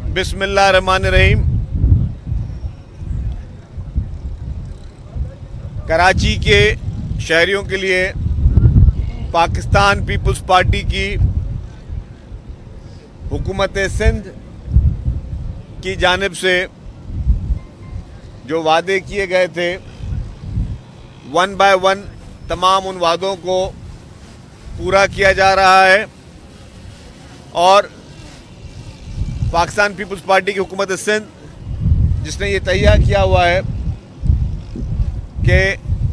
बिस्मिल्लाहिर्रहमानिर्रहीम। कराची के शहरियों के लिए पाकिस्तान पीपल्स पार्टी की हुकूमत सिंध की जानिब से जो वादे किए गए थे, वन बाय वन तमाम उन वादों को पूरा किया जा रहा है। और पाकिस्तान पीपल्स पार्टी की हुकूमत सिंध जिसने ये तैयार किया हुआ है कि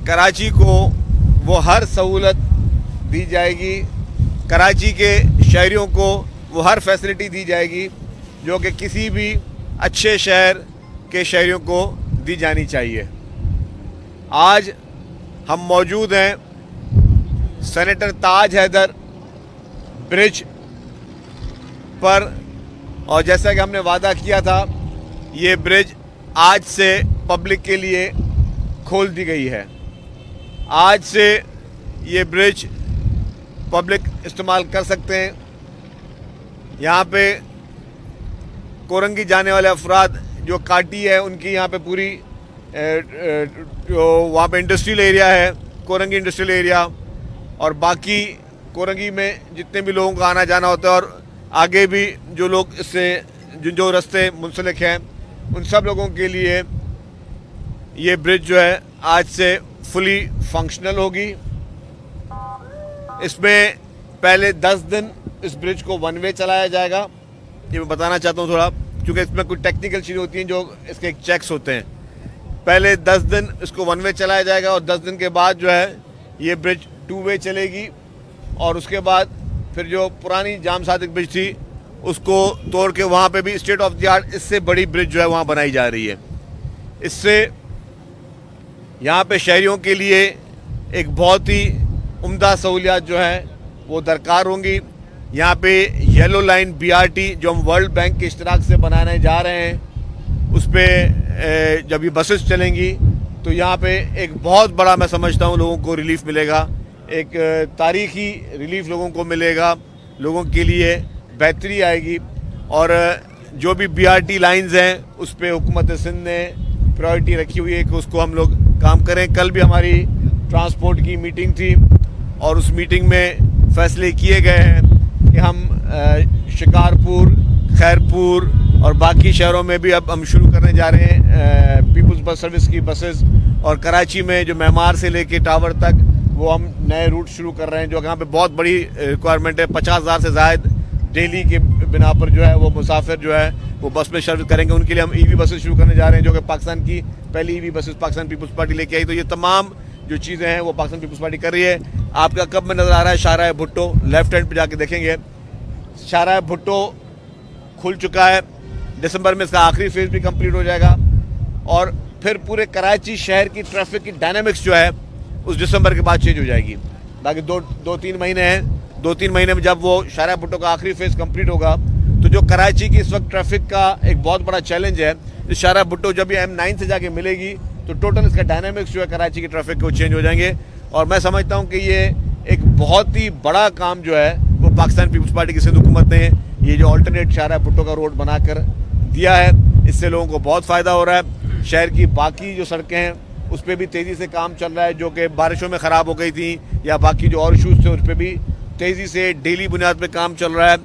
कराची को वो हर सहूलत दी जाएगी, कराची के शहरियों को वो हर फैसिलिटी दी जाएगी जो कि किसी भी अच्छे शहर के शहरियों को दी जानी चाहिए। आज हम मौजूद हैं सेनेटर ताज हैदर ब्रिज पर, और जैसा कि हमने वादा किया था, ये ब्रिज आज से पब्लिक के लिए खोल दी गई है। आज से ये ब्रिज पब्लिक इस्तेमाल कर सकते हैं। यहाँ पे कोरंगी जाने वाले अफराद जो काटी है उनकी यहाँ पे पूरी जो वहाँ पे इंडस्ट्रियल एरिया है, कोरंगी इंडस्ट्रियल एरिया, और बाकी कोरंगी में जितने भी लोगों का आना जाना होता है और आगे भी जो लोग इससे जो रास्ते मुंसलिक हैं उन सब लोगों के लिए ये ब्रिज जो है आज से फुली फंक्शनल होगी। इसमें पहले 10 दिन इस ब्रिज को वन वे चलाया जाएगा। ये मैं बताना चाहता हूँ थोड़ा, क्योंकि इसमें कुछ टेक्निकल चीज़ें होती हैं जो इसके चेक्स होते हैं। पहले 10 दिन इसको वन वे चलाया जाएगा और 10 दिन के बाद जो है ये ब्रिज 2 वे चलेगी, और उसके बाद फिर जो पुरानी जाम सादिक ब्रिज थी उसको तोड़ के वहाँ पे भी स्टेट ऑफ द आर्ट इससे बड़ी ब्रिज जो है वहाँ बनाई जा रही है। इससे यहाँ पे शहरियों के लिए एक बहुत ही उम्दा सहूलियात जो है वो दरकार होंगी। यहाँ पे येलो लाइन BRT जो हम वर्ल्ड बैंक के इश्तराक से बनाने जा रहे हैं, उस पर जब ये बसेस चलेंगी तो यहाँ पे एक बहुत बड़ा, मैं समझता हूँ, लोगों को रिलीफ मिलेगा, एक तारीखी रिलीफ लोगों को मिलेगा, लोगों के लिए बेहतरी आएगी। और जो भी BRT लाइंस हैं उस पर हुकूमत सिंध ने प्रायोरिटी रखी हुई है कि उसको हम लोग काम करें। कल भी हमारी ट्रांसपोर्ट की मीटिंग थी और उस मीटिंग में फैसले किए गए हैं कि हम शिकारपुर, खैरपुर और बाकी शहरों में भी अब हम शुरू करने जा रहे हैं पीपल्स बस सर्विस की बसेस। और कराची में जो मेमार से लेके टावर तक वो हम नए रूट शुरू कर रहे हैं, जो यहाँ पे बहुत बड़ी रिक्वायरमेंट है। 50,000 से ज़ायद डेली के बिना पर जो है वो मुसाफिर जो है वो बस में सर्विस करेंगे। उनके लिए हम EV बसेस शुरू करने जा रहे हैं, जो कि पाकिस्तान की पहली EV buses Pakistan Peoples Party लेके आई। तो ये तमाम जो चीज़ें हैं वो पाकिस्तान पीपल्स पार्टी कर रही है। आपका कब में नज़र आ रहा है शाहराह भुट्टो, लेफ्ट हैंड पे जाके देखेंगे, शाहराह भुट्टो खुल चुका है। दिसंबर में इसका आखिरी फेज़ भी कंप्लीट हो जाएगा और फिर पूरे कराची शहर की ट्रैफिक की डायनामिक्स जो है उस दिसंबर के बाद चेंज हो जाएगी। बाकी दो तीन महीने हैं, 2-3 महीने में जब वो शाहराह भुट्टो का आखिरी फेज़ कंप्लीट होगा तो जो कराची की इस वक्त ट्रैफिक का एक बहुत बड़ा चैलेंज है, इस शाहराह भुट्टो जब ये M9 से जाके मिलेगी तो टोटल इसका डायनामिक्स जो है कराची की ट्रैफिक को चेंज हो जाएंगे। और मैं समझता हूँ कि ये एक बहुत ही बड़ा काम जो है वो पाकिस्तान पीपल्स पार्टी की सिंध हुकूमत ने ये जो ऑल्टरनेट शाहराह भुट्टो का रोड बनाकर दिया है, इससे लोगों को बहुत फ़ायदा हो रहा है। शहर की बाकी जो सड़कें हैं उस पर भी तेज़ी से काम चल रहा है, जो कि बारिशों में ख़राब हो गई थी या बाकी जो और इशूज़ थे उस पर भी तेज़ी से डेली बुनियाद पे काम चल रहा है।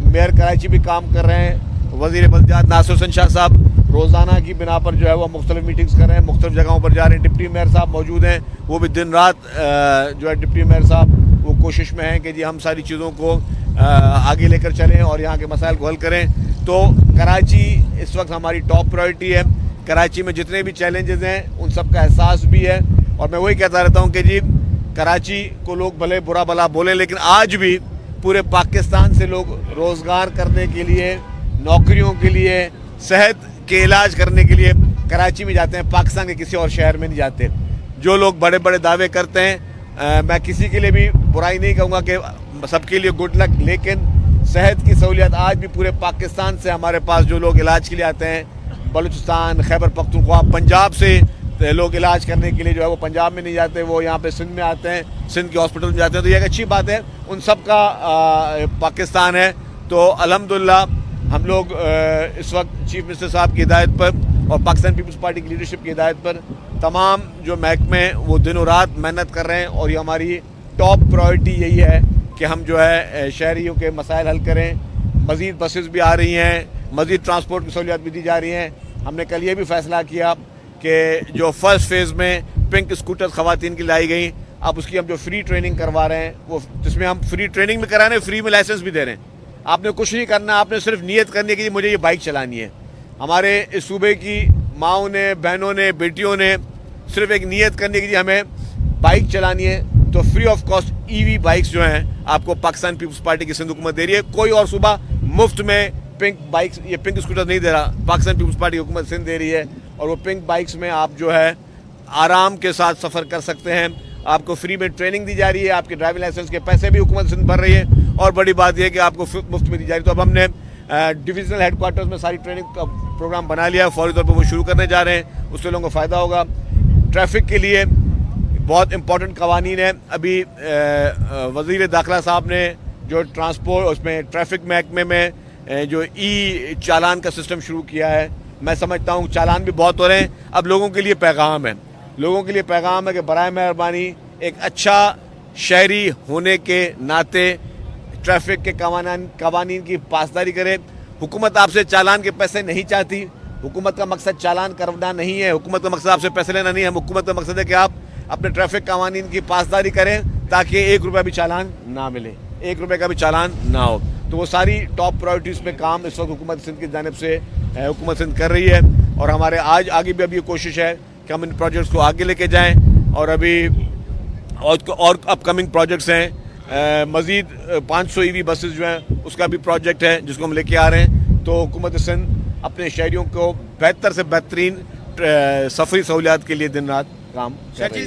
मेयर कराची भी काम कर रहे हैं। वज़ीर बल्दियात नासिर हुसैन शाह साहब रोज़ाना की बिना पर जो है वो मुख्तलिफ मीटिंग्स कर रहे हैं, मुख्तलिफ जगहों पर जा रहे हैं। डिप्टी मेयर साहब मौजूद हैं, वो भी दिन रात जो है डिप्टी मेयर साहब वो कोशिश में हैं कि जी हम सारी चीज़ों को आगे लेकर चलें और यहाँ के मसाइल को हल करें। तो कराची इस वक्त हमारी टॉप प्रायोरिटी है। कराची में जितने भी चैलेंजेस हैं उन सब का एहसास भी है, और मैं वही कहता रहता हूँ कि जी कराची को लोग भले बुरा भला बोलें, लेकिन आज भी पूरे पाकिस्तान से लोग रोज़गार करने के लिए, नौकरियों के लिए, सेहत के इलाज करने के लिए कराची में जाते हैं, पाकिस्तान के किसी और शहर में नहीं जाते। जो लोग बड़े बड़े दावे करते हैं, मैं किसी के लिए भी बुराई नहीं कहूँगा कि सबके लिए गुड लक, लेकिन सेहत की सहूलियत आज भी पूरे पाकिस्तान से हमारे पास जो लोग इलाज के लिए आते हैं, बलूचिस्तान, खैबर पख्तूनख्वा, पंजाब से लोग इलाज करने के लिए जो है वो पंजाब में नहीं जाते, वो यहाँ पे सिंध में आते हैं, सिंध के हॉस्पिटल में जाते हैं। तो ये एक अच्छी बात है, उन सब का पाकिस्तान है। तो अल्हम्दुलिल्लाह हम लोग इस वक्त चीफ मिनिस्टर साहब की हिदायत पर और पाकिस्तान पीपल्स पार्टी की लीडरशिप की हिदायत पर तमाम जो महकमे हैं वो दिनों रात मेहनत कर रहे हैं और ये हमारी टॉप प्रायोरिटी यही है कि हम जो है शहरियों के मसाइल हल करें। मज़ीद बसेस भी आ रही हैं, मज़ीद ट्रांसपोर्ट की सहूलियत भी दी जा रही हैं। हमने कल ये भी फैसला किया कि जो फर्स्ट फेज़ में पिंक स्कूटर ख़वातीन की लाई गई, अब उसकी हम जो फ्री ट्रेनिंग करवा रहे हैं वो, जिसमें हम फ्री ट्रेनिंग भी करा रहे हैं, फ्री में लाइसेंस भी दे रहे हैं। आपने कुछ नहीं करना, आपने सिर्फ नियत करनी है कि मुझे ये बाइक चलानी है। हमारे इस सूबे की माओं ने, बहनों ने, बेटियों ने सिर्फ एक नियत करनी है कि हमें बाइक चलानी है, तो free of cost EV bikes जो हैं आपको पाकिस्तान पीपल्स पार्टी की सिंध हुकूमत दे रही है। कोई और सूबा मुफ्त में पिंक बाइक्स, ये पिंक स्कूटर नहीं दे रहा, पाकिस्तान पीपल्स पार्टी की हुकूमत सिंध दे रही है। और वो पिंक बाइक्स में आप जो है आराम के साथ सफ़र कर सकते हैं। आपको फ्री में ट्रेनिंग दी जा रही है, आपके ड्राइविंग लाइसेंस के पैसे भी हुकूमत सिंध भर रही है और बड़ी बात यह है कि आपको मुफ्त में दी जा रही है। तो अब हमने डिविजनल हेडक्वार्टर्स में सारी ट्रेनिंग का प्रोग्राम बना लिया है, फौरी तौर पर वो शुरू करने जा रहे हैं, उससे लोगों को फ़ायदा होगा। ट्रैफिक के लिए बहुत इंपॉर्टेंट कवानीन है। अभी वज़ीर दाखिला साहब ने जो ट्रांसपोर्ट, उसमें ट्रैफिक महकमे में जो ई चालान का सिस्टम शुरू किया है, मैं समझता हूँ चालान भी बहुत हो रहे हैं। अब लोगों के लिए पैगाम है, लोगों के लिए पैगाम है कि बराए मेहरबानी एक अच्छा शहरी होने के नाते ट्रैफिक के कवानीन की पासदारी करें। हुकूमत आपसे चालान के पैसे नहीं चाहती, हुकूमत का मकसद चालान करना नहीं है, हुकूमत का मकसद आपसे पैसे लेना नहीं है। हुकूमत का मकसद है कि आप अपने ट्रैफिक कवानीन की पासदारी करें ताकि 1 रुपया भी चालान ना मिले, 1 रुपये का भी चालान ना हो। तो वो सारी टॉप प्रायोरिटीज़ पे काम इस वक्त हुकूमत सिंध की जानिब से हुकूमत सिंध कर रही है और हमारे आज आगे भी अभी ये कोशिश है कि हम इन प्रोजेक्ट्स को आगे लेके जाएं। और अभी और अपकमिंग प्रोजेक्ट्स हैं, मज़ीद 500 ईवी बसेस जो हैं उसका भी प्रोजेक्ट है जिसको हम लेके आ रहे हैं। तो हुकूमत सिंध अपने शहरियों को बेहतर से बेहतरीन सफरी सहूलियात के लिए दिन रात काम कर रही है।